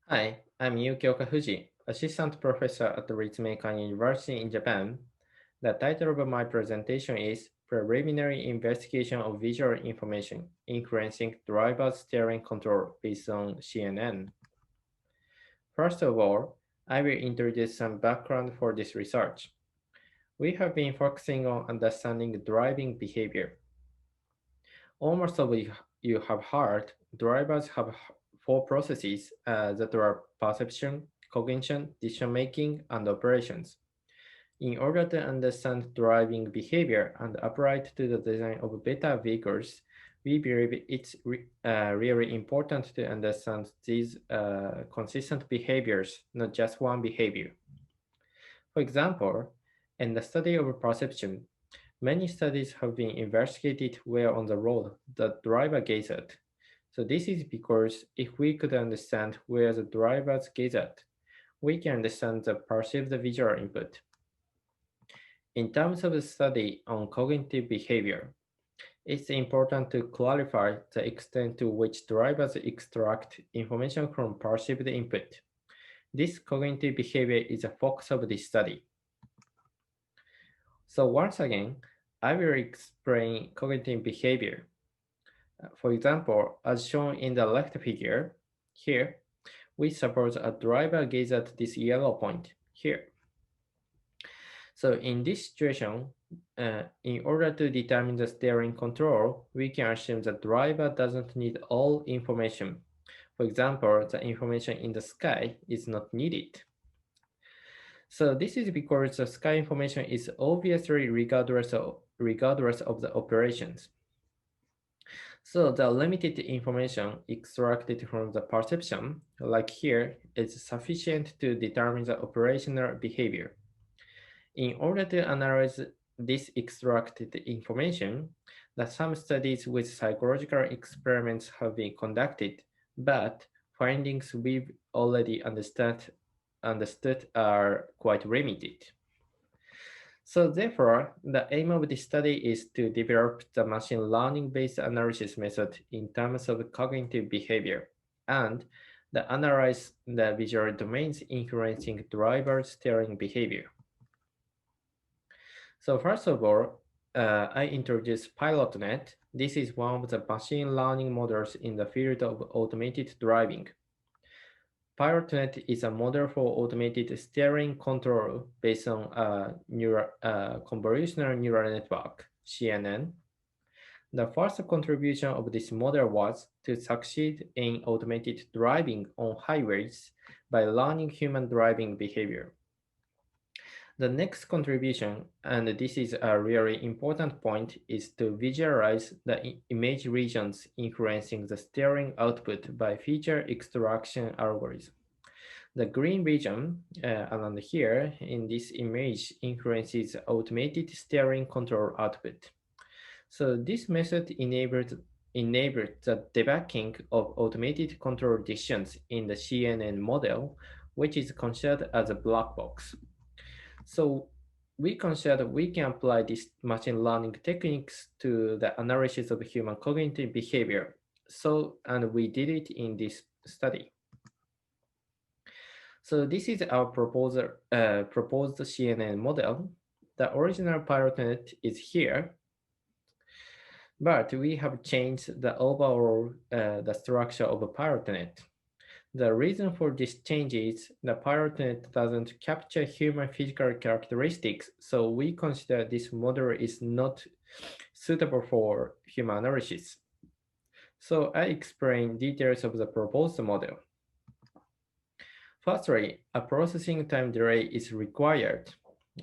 Hi, I'm Yukioka Fuji, Assistant Professor at Ritsumeikan University in Japan. The title of my presentation is Preliminary Investigation of Visual Information Influencing Driver Steering Control based on CNN. First of all, I will introduce some background for this research. We have been focusing on understanding driving behavior. Almost of you have heard, drivers have four processes that are perception, cognition, decision making, and operations. In order to understand driving behavior and apply it to the design of better vehicles, we believe it's really important to understand these consistent behaviors, not just one behavior. For example, in the study of perception, many studies have been investigated where on the road the driver gazed at. So this is because if we could understand where the drivers gaze at, we can understand the perceived visual input. In terms of the study on cognitive behavior, it's important to clarify the extent to which drivers extract information from perceived input. This cognitive behavior is a focus of this study. So once again, I will explain cognitive behavior. For example, as shown in the left figure, here, we suppose a driver gazes at this yellow point here. So in this situation, in order to determine the steering control, we can assume the driver doesn't need all information. For example, the information in the sky is not needed. So this is because the sky information is obviously regardless of the operations. So the limited information extracted from the perception, like here, is sufficient to determine the operational behavior. In order to analyze this extracted information, some studies with psychological experiments have been conducted, but findings we've already understood are quite limited. So therefore, the aim of this study is to develop the machine learning-based analysis method in terms of cognitive behavior and analyze the visual domains influencing driver steering behavior. So first of all, I introduce PilotNet. This is one of the machine learning models in the field of automated driving. PilotNet is a model for automated steering control based on a convolutional neural network, CNN. The first contribution of this model was to succeed in automated driving on highways by learning human driving behavior. The next contribution, and this is a really important point, is to visualize the image regions influencing the steering output by feature extraction algorithm. The green region around here in this image influences automated steering control output. So this method enabled the debugging of automated control decisions in the CNN model, which is considered as a black box. So we consider we can apply these machine learning techniques to the analysis of human cognitive behavior. And we did it in this study. So this is our proposed CNN model. The original PilotNet is here, but we have changed the overall the structure of a PilotNet. The reason for this change is the PilotNet doesn't capture human physical characteristics, so we consider this model is not suitable for human analysis. So I explain details of the proposed model. Firstly, a processing time delay is required,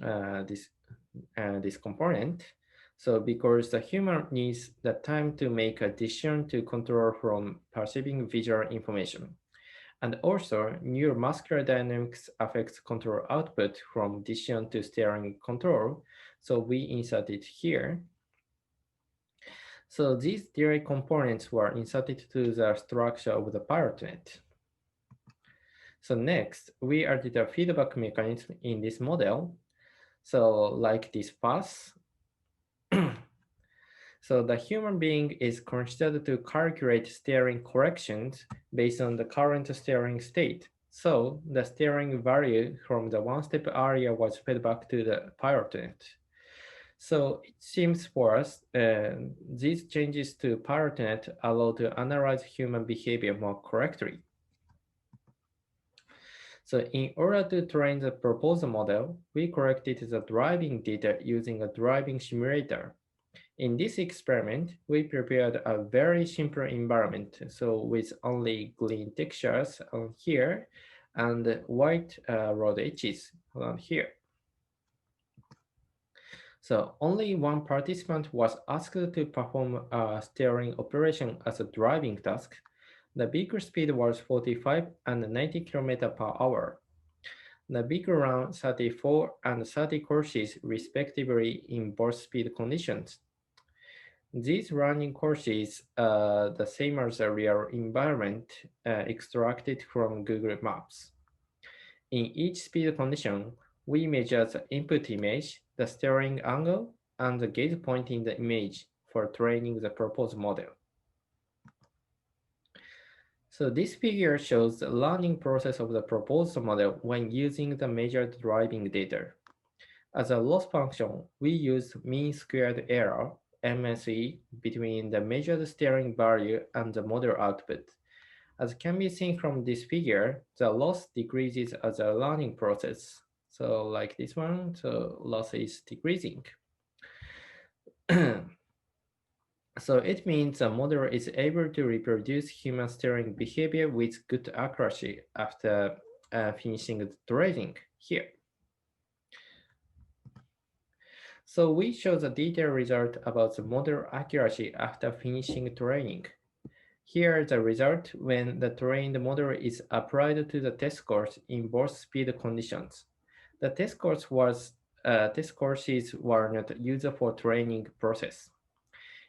this component. So because the human needs the time to make a decision to control from perceiving visual information. And also, neuromuscular dynamics affects control output from decision to steering control. So we insert it here. So these delay components were inserted to the structure of the PilotNet. So next, we added a feedback mechanism in this model. So like this path. So the human being is considered to calculate steering corrections based on the current steering state. So the steering value from the one-step area was fed back to the pilot net. So it seems for us, these changes to pilot net allow to analyze human behavior more correctly. So in order to train the proposal model, we collected the driving data using a driving simulator. In this experiment, we prepared a very simple environment, so with only green textures on here and white road edges on here. So only one participant was asked to perform a steering operation as a driving task. The vehicle speed was 45 and 90 km per hour. The vehicle ran 34 and 30 courses respectively in both speed conditions. These running courses are the same as a real environment extracted from Google Maps. In each speed condition, we measure the input image, the steering angle, and the gaze point in the image for training the proposed model. So this figure shows the learning process of the proposed model when using the measured driving data. As a loss function, we use mean squared error, MSE, between the measured steering value and the model output. As can be seen from this figure, the loss decreases as a learning process. So like this one, so loss is decreasing. So it means the model is able to reproduce human steering behavior with good accuracy after finishing the training here. So we show the detailed result about the model accuracy after finishing training. Here is the result when the trained model is applied to the test course in both speed conditions. The test courses were not used for training process.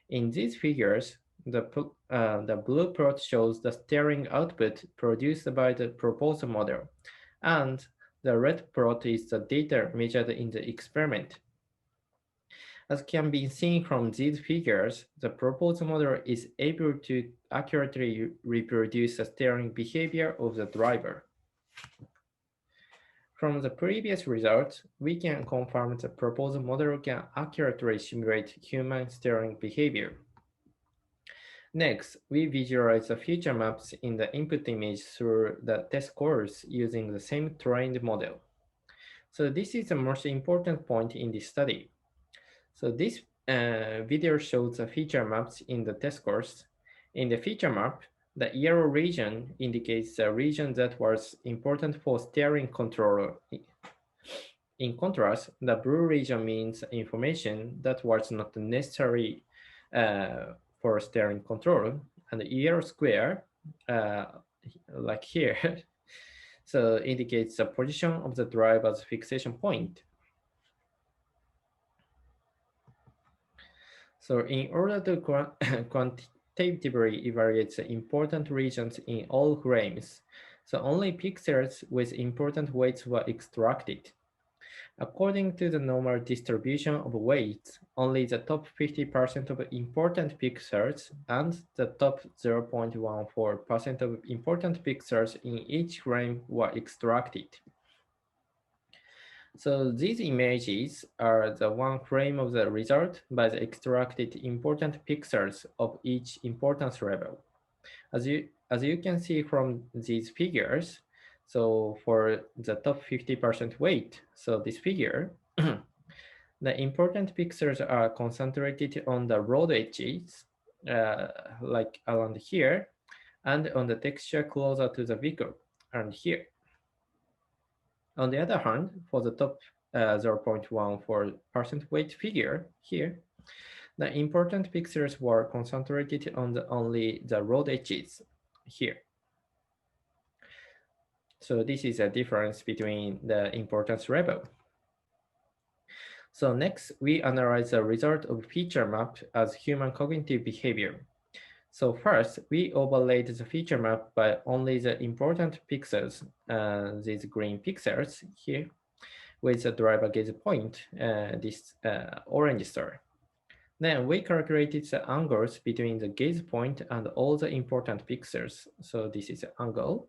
In these figures, the blue plot shows the steering output produced by the proposed model, and the red plot is the data measured in the experiment. As can be seen from these figures, the proposed model is able to accurately reproduce the steering behavior of the driver. From the previous results, we can confirm the proposed model can accurately simulate human steering behavior. Next, we visualize the feature maps in the input image through the test course using the same trained model. So this is the most important point in this study. So this video shows the feature maps in the test course. In the feature map, the yellow region indicates the region that was important for steering control. In contrast, the blue region means information that was not necessary for steering control, and the yellow square, like here, so indicates the position of the driver's fixation point. So in order to quantitatively evaluate the important regions in all frames, so only pixels with important weights were extracted. According to the normal distribution of weights, only the top 50% of important pixels and the top 0.14% of important pixels in each frame were extracted. So these images are the one frame of the result by the extracted important pixels of each importance level. As you can see from these figures, so for the top 50% weight, so this figure, the important pixels are concentrated on the road edges, like around here, and on the texture closer to the vehicle, and here. On the other hand, for the top 0.14% weight figure here, the important pixels were concentrated on only the road edges here. So this is a difference between the importance level. So next, we analyze the result of feature map as human cognitive behavior. So first, we overlaid the feature map by only the important pixels, these green pixels here, with the driver gaze point, this orange star. Then we calculated the angles between the gaze point and all the important pixels. So this is the angle.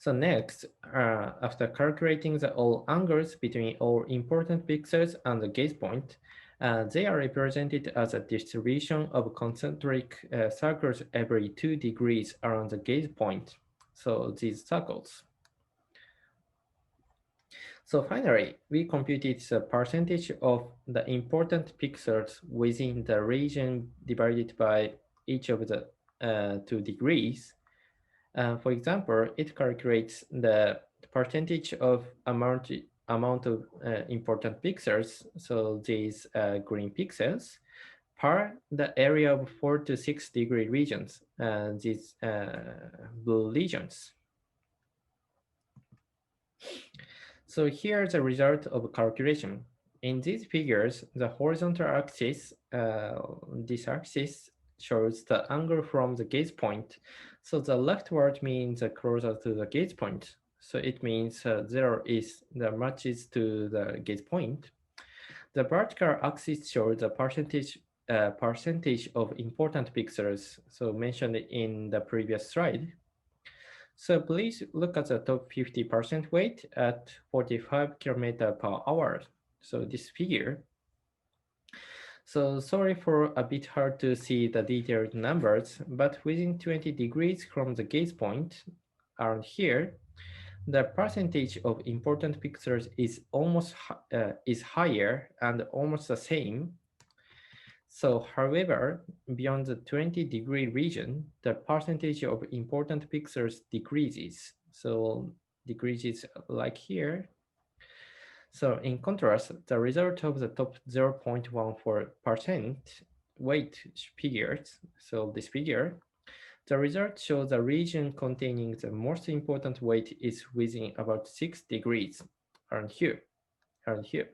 So next, after calculating the all angles between all important pixels and the gaze point, they are represented as a distribution of concentric circles every 2 degrees around the gaze point. So these circles. So finally, we computed the percentage of the important pixels within the region divided by each of the 2 degrees. For example, it calculates the percentage of amount of important pixels, so these green pixels, per the area of 4 to 6 degree regions, these blue regions. So here's a result of calculation. In these figures, the horizontal axis, this axis shows the angle from the gaze point. So the leftward means closer to the gaze point. So it means 0 is the matches to the gaze point. The vertical axis shows the percentage of important pixels, so mentioned in the previous slide. So please look at the top 50% weight at 45 km per hour. So this figure. So sorry for a bit hard to see the detailed numbers, but within 20 degrees from the gaze point around here, the percentage of important pixels is is higher and almost the same. So, however, beyond the 20-degree region, the percentage of important pixels decreases. So, decreases like here. So, in contrast, the result of the top 0.14% weight figures, so this figure, the result shows the region containing the most important weight is within about 6 degrees around here, around here.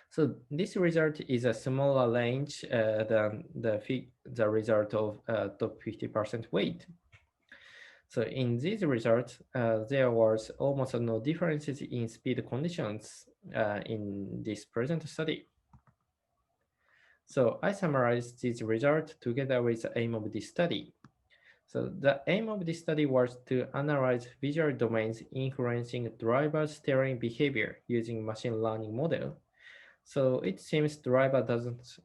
So this result is a smaller range than the result of top 50% weight. So in these results, there was almost no differences in speed conditions in this present study. So I summarized these results together with the aim of this study. So the aim of this study was to analyze visual domains influencing driver steering behavior using machine learning model. So it seems driver doesn't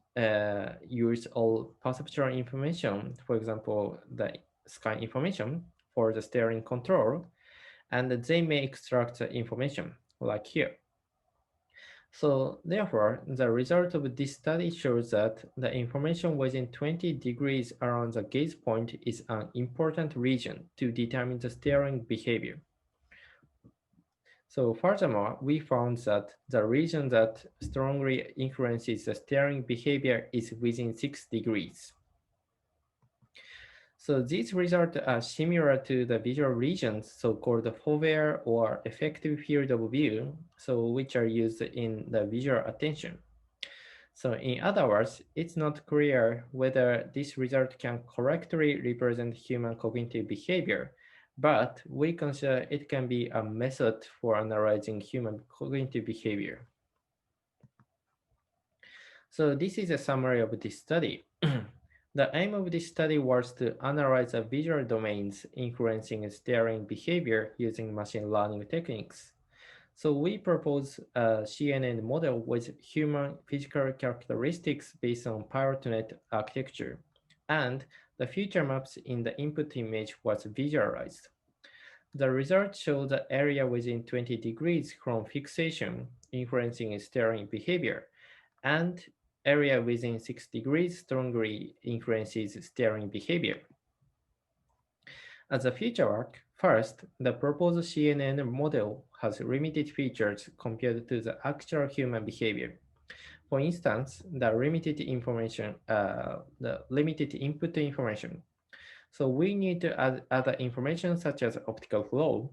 use all perceptual information, for example, the sky information for the steering control, and they may extract the information like here. So therefore, the result of this study shows that the information within 20 degrees around the gaze point is an important region to determine the steering behavior. So furthermore, we found that the region that strongly influences the steering behavior is within 6 degrees. So these results are similar to the visual regions, so-called foveal or effective field of view, so which are used in the visual attention. So in other words, it's not clear whether this result can correctly represent human cognitive behavior, but we consider it can be a method for analyzing human cognitive behavior. So this is a summary of this study. The aim of this study was to analyze the visual domains influencing steering behavior using machine learning techniques. So we propose a CNN model with human physical characteristics based on PilotNet architecture, and the feature maps in the input image was visualized. The results show the area within 20 degrees from fixation influencing steering behavior, and area within 6 degrees strongly influences steering behavior. As a feature work, first, the proposed CNN model has limited features compared to the actual human behavior. For instance, the limited input information. So we need to add other information such as optical flow.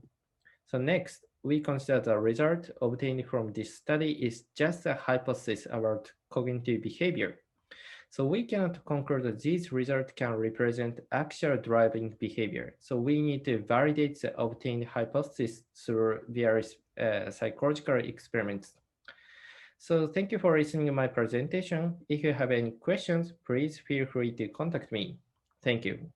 So next, we consider the result obtained from this study is just a hypothesis about cognitive behavior. So we cannot conclude that these results can represent actual driving behavior. So we need to validate the obtained hypothesis through various psychological experiments. So thank you for listening to my presentation. If you have any questions, please feel free to contact me. Thank you.